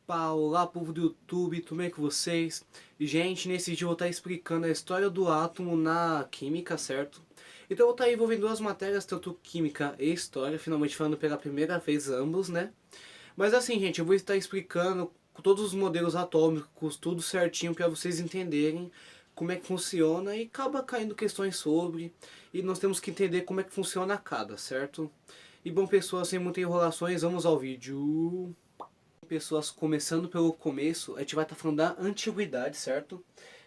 Opa, olá povo do YouTube, tudo bem com vocês? Gente, nesse vídeo eu vou estar explicando a história do átomo na química, certo? Então eu vou estar envolvendo duas matérias, tanto química e história, finalmente falando pela primeira vez ambos, né? Mas assim, gente, eu vou estar explicando todos os modelos atômicos, tudo certinho para vocês entenderem como é que funciona e acaba caindo questões sobre, e nós temos que entender como é que funciona cada, certo? E bom, pessoas, sem muitas enrolações, vamos ao vídeo. Pessoas, começando pelo começo, a gente vai estar falando da antiguidade, certo?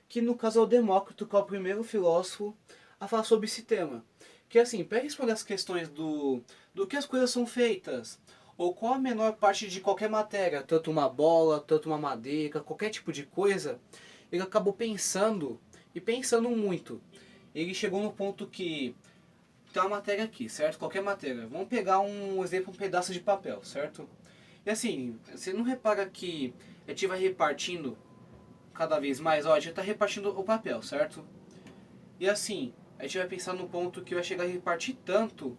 Que no caso é o Demócrito, que é o primeiro filósofo a falar sobre esse tema. Que assim, para responder as questões do que as coisas são feitas, ou qual a menor parte de qualquer matéria, tanto uma bola, tanto uma madeira, qualquer tipo de coisa, ele acabou pensando, e pensando muito. Ele chegou no ponto que tem uma matéria aqui, certo? Qualquer matéria. Vamos pegar um exemplo, um pedaço de papel, certo? E assim, você não repara que a gente vai repartindo cada vez mais? Ó, a gente está repartindo o papel, certo? E assim, a gente vai pensar no ponto que vai chegar a repartir tanto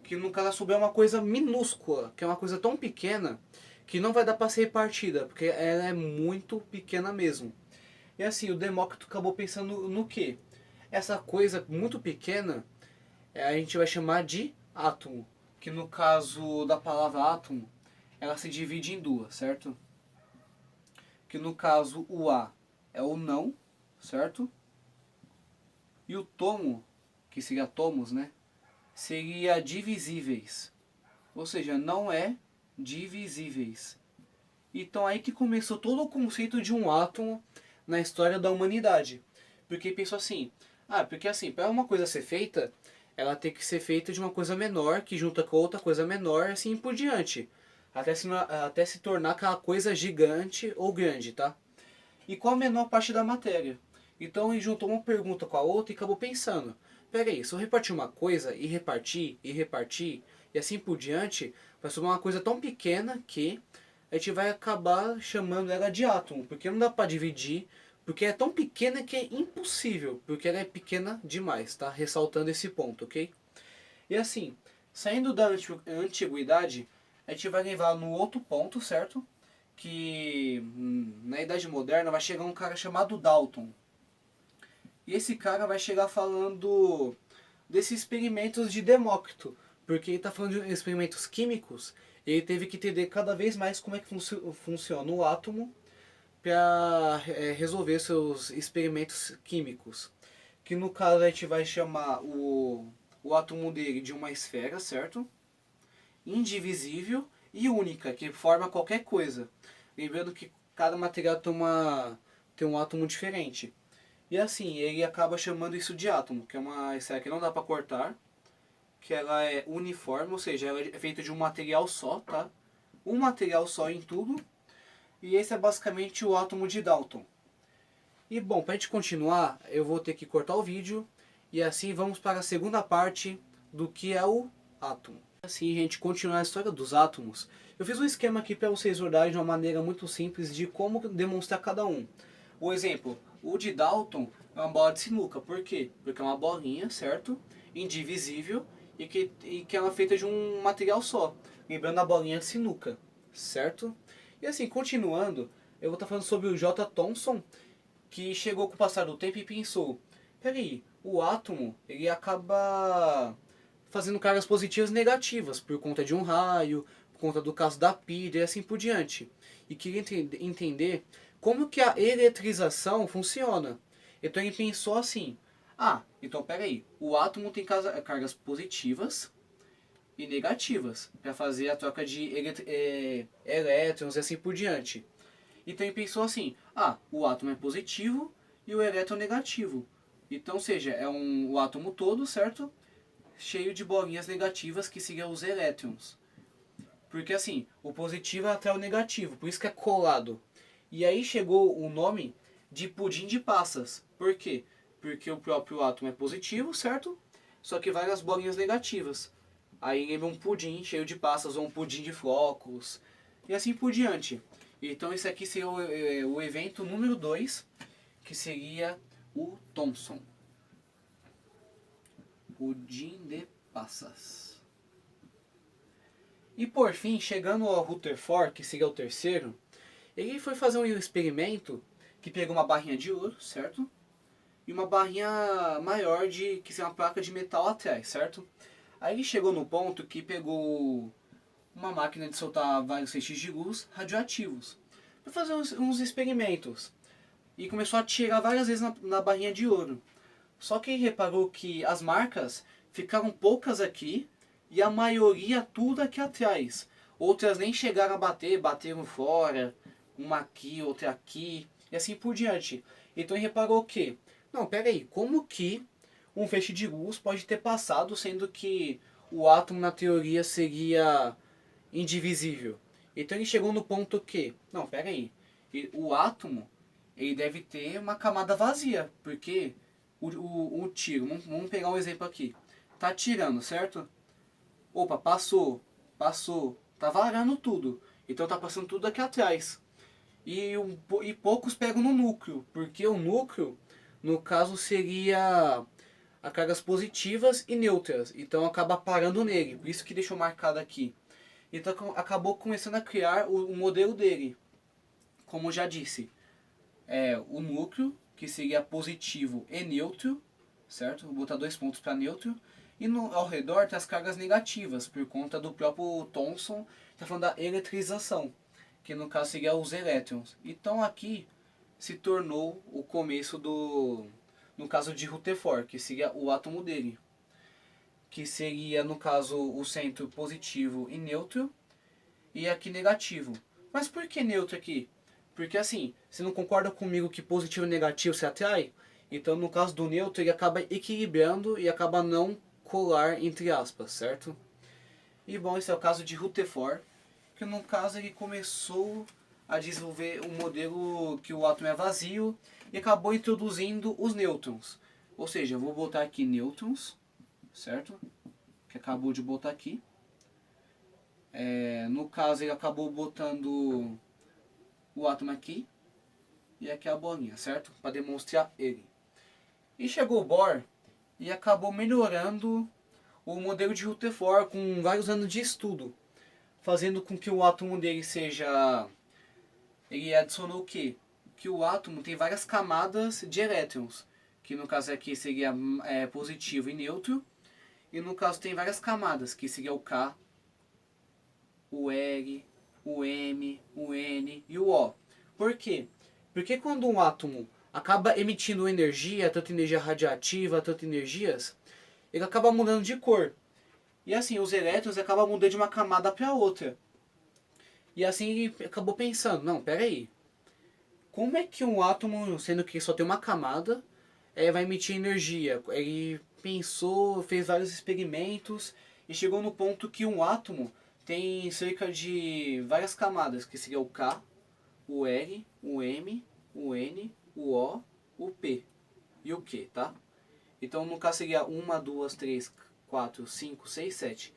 que no caso souber uma coisa minúscula, que é uma coisa tão pequena que não vai dar para ser repartida, porque ela é muito pequena mesmo. E assim, o Demócrito acabou pensando no que? Essa coisa muito pequena a gente vai chamar de átomo, que no caso da palavra átomo, ela se divide em duas, certo? Que no caso o A é o não, certo? E o tomo, que seria tomos, né? Seria divisíveis, ou seja, não é divisíveis. Então aí que começou todo o conceito de um átomo na história da humanidade. Porque pensou assim, porque assim, para uma coisa ser feita, ela tem que ser feita de uma coisa menor, que junta com outra coisa menor, assim por diante. Até se tornar aquela coisa gigante ou grande, tá? E qual a menor parte da matéria? Então ele juntou uma pergunta com a outra e acabou pensando, peraí, se eu repartir uma coisa e repartir, e assim por diante, vai ser uma coisa tão pequena que a gente vai acabar chamando ela de átomo, porque não dá para dividir, porque é tão pequena que é impossível, porque ela é pequena demais, tá? Ressaltando esse ponto, ok? E assim, saindo da antiguidade, a gente vai levar no outro ponto, certo? Que na Idade Moderna vai chegar um cara chamado Dalton. E esse cara vai chegar falando desses experimentos de Demócrito, porque ele está falando de experimentos químicos, ele teve que entender cada vez mais como é que funciona o átomo para resolver seus experimentos químicos. Que no caso a gente vai chamar o átomo dele de uma esfera, certo? Indivisível e única, que forma qualquer coisa. Lembrando que cada material tem um átomo diferente. E assim, ele acaba chamando isso de átomo, que é uma esfera que não dá para cortar, que ela é uniforme, ou seja, ela é feita de um material só, tá? Um material só em tudo. E esse é basicamente o átomo de Dalton. E bom, para a gente continuar, eu vou ter que cortar o vídeo. E assim vamos para a segunda parte do que é o átomo. Assim, gente, continuar a história dos átomos. Eu fiz um esquema aqui para vocês olharem de uma maneira muito simples de como demonstrar cada um. O exemplo, o de Dalton é uma bola de sinuca. Por quê? Porque é uma bolinha, certo? Indivisível e que ela é feita de um material só. Lembrando a bolinha de sinuca, certo? E assim, continuando, eu vou estar falando sobre o J. Thomson, que chegou com o passar do tempo e pensou, peraí, o átomo ele acaba fazendo cargas positivas e negativas por conta de um raio, por conta do caso da pilha e assim por diante. E queria entender como que a eletrização funciona. Então ele pensou assim, então peraí, o átomo tem cargas positivas e negativas para fazer a troca de elétrons e assim por diante. Então ele pensou assim, o átomo é positivo e o elétron é negativo. Então, ou seja, é o átomo todo, certo? Cheio de bolinhas negativas que seriam os elétrons. Porque assim, o positivo atrai o negativo, por isso que é colado. E aí chegou o nome de pudim de passas. Por quê? Porque o próprio átomo é positivo, certo? Só que várias bolinhas negativas. Aí lembra um pudim cheio de passas ou um pudim de flocos. E assim por diante. Então esse aqui seria o evento número 2, que seria o Thomson. Pudim de passas. E por fim, chegando ao Rutherford, que seria o terceiro, Ele foi fazer um experimento que pegou uma barrinha de ouro, certo? E uma barrinha maior que seria uma placa de metal atrás, certo? Aí ele chegou no ponto que pegou uma máquina de soltar vários feixes de luz radioativos para fazer uns experimentos. E começou a tirar várias vezes na barrinha de ouro. Só que ele reparou que as marcas ficaram poucas aqui e a maioria tudo aqui atrás. Outras nem chegaram a bater, bateram fora, uma aqui, outra aqui, e assim por diante. Então ele reparou que, não, pera aí, como que um feixe de luz pode ter passado, sendo que o átomo na teoria seria indivisível? Então ele chegou no ponto que, não, pera aí, o átomo ele deve ter uma camada vazia, porque o tiro, vamos pegar um exemplo aqui, tá tirando, certo? Opa, passou, tá varando tudo, então tá passando tudo aqui atrás. E poucos pegam no núcleo, porque o núcleo, no caso, seria a cargas positivas e neutras, então acaba parando nele, por isso que deixou marcado aqui. Então acabou começando a criar o modelo dele, como já disse, o núcleo, que seria positivo e neutro, certo? Vou botar 2 pontos para neutro. E ao redor tem as cargas negativas, por conta do próprio Thomson, está falando da eletrização, que no caso seria os elétrons. Então aqui se tornou o começo no caso de Rutherford, que seria o átomo dele. Que seria, no caso, o centro positivo e neutro, e aqui negativo. Mas por que neutro aqui? Porque assim, você não concorda comigo que positivo e negativo se atrai? Então no caso do neutro ele acaba equilibrando e acaba não colar entre aspas, certo? E bom, esse é o caso de Rutherford, que no caso ele começou a desenvolver um modelo que o átomo é vazio e acabou introduzindo os nêutrons. Ou seja, eu vou botar aqui nêutrons, certo? Que acabou de botar aqui. No caso ele acabou botando o átomo aqui e aqui a bolinha, certo? Para demonstrar ele. E chegou o Bohr e acabou melhorando o modelo de Rutherford com vários anos de estudo, fazendo com que o átomo dele seja... Ele adicionou o quê? Que o átomo tem várias camadas de elétrons, que no caso aqui seria positivo e neutro, e no caso tem várias camadas, que seria o K, o L, o M, o N e o O. Por quê? Porque quando um átomo acaba emitindo energia, tanto energia radiativa, tanto energias, ele acaba mudando de cor. E assim, os elétrons acabam mudando de uma camada para outra. E assim ele acabou pensando, não, peraí, como é que um átomo, sendo que só tem uma camada, vai emitir energia? Ele pensou, fez vários experimentos e chegou no ponto que um átomo tem cerca de várias camadas, que seria o K, o L, o M, o N, o O, o P e o Q, tá? Então no caso seria 1, 2, 3, 4, 5, 6, 7.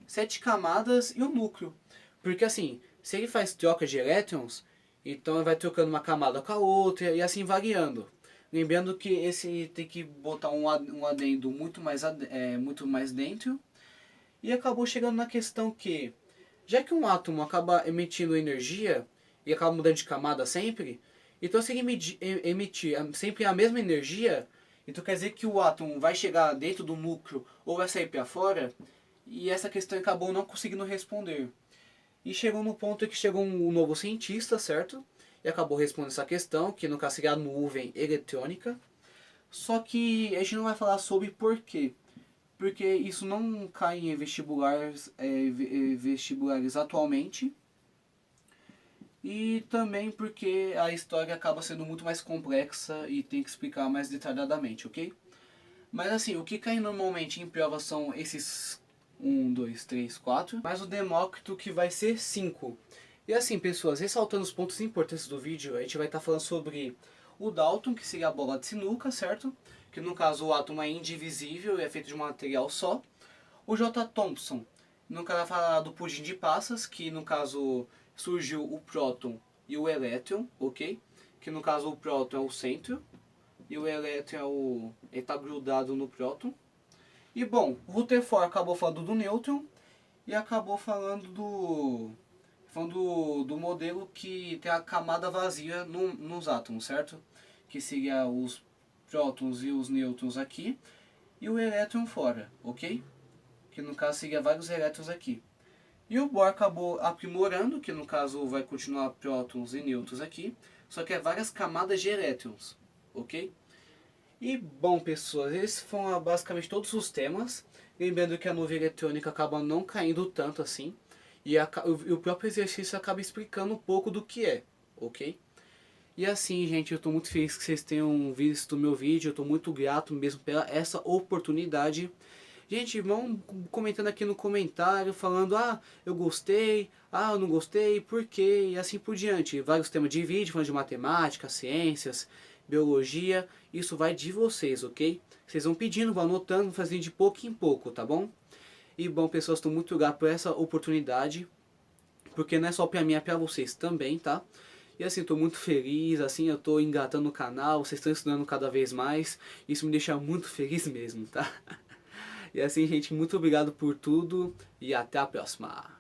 7 camadas e o núcleo. Porque assim, se ele faz troca de elétrons, então ele vai trocando uma camada com a outra e assim variando. Lembrando que esse tem que botar um adendo muito mais dentro. E acabou chegando na questão que, já que um átomo acaba emitindo energia e acaba mudando de camada sempre, então se ele emitir sempre a mesma energia, então quer dizer que o átomo vai chegar dentro do núcleo ou vai sair para fora, e essa questão acabou não conseguindo responder. E chegou no ponto que chegou um novo cientista, certo? E acabou respondendo essa questão, que no caso seria a nuvem eletrônica. Só que a gente não vai falar sobre por quê. Porque isso não cai em vestibulares atualmente. E também porque a história acaba sendo muito mais complexa e tem que explicar mais detalhadamente, ok? Mas assim, o que cai normalmente em prova são esses 1, 2, 3, 4, mais o Demócrito que vai ser 5. E assim, pessoas, ressaltando os pontos importantes do vídeo, a gente vai estar falando sobre o Dalton, que seria a bola de sinuca, certo? Que no caso o átomo é indivisível e é feito de um material só. O J. Thomson, no caso vai falar do pudim de passas, que no caso surgiu o próton e o elétron, ok? Que no caso o próton é o centro e o elétron ele está grudado no próton. E bom, o Rutherford acabou falando do nêutron e acabou falando falando do modelo que tem a camada vazia nos átomos, certo? Que seria os prótons e os nêutrons aqui e o elétron fora, ok? Que no caso seria vários elétrons aqui. E o Bohr acabou aprimorando, que no caso vai continuar prótons e nêutrons aqui, só que é várias camadas de elétrons, ok? E bom pessoas, esses foram basicamente todos os temas. Lembrando que a nuvem eletrônica acaba não caindo tanto assim. E o próprio exercício acaba explicando um pouco do que é, ok? E assim, gente, eu estou muito feliz que vocês tenham visto o meu vídeo. Eu estou muito grato mesmo pela essa oportunidade. Gente, vão comentando aqui no comentário, falando, ah, eu gostei, ah, eu não gostei, por quê, e assim por diante. Vários temas de vídeo, falando de matemática, ciências, biologia, isso vai de vocês, ok? Vocês vão pedindo, vão anotando, fazendo de pouco em pouco, tá bom? E bom, pessoas, estou muito grato por essa oportunidade, porque não é só pra mim, é pra vocês também, tá? E assim, estou muito feliz, assim, eu estou engatando o canal, vocês estão estudando cada vez mais, isso me deixa muito feliz mesmo, tá? E assim, gente, muito obrigado por tudo e até a próxima.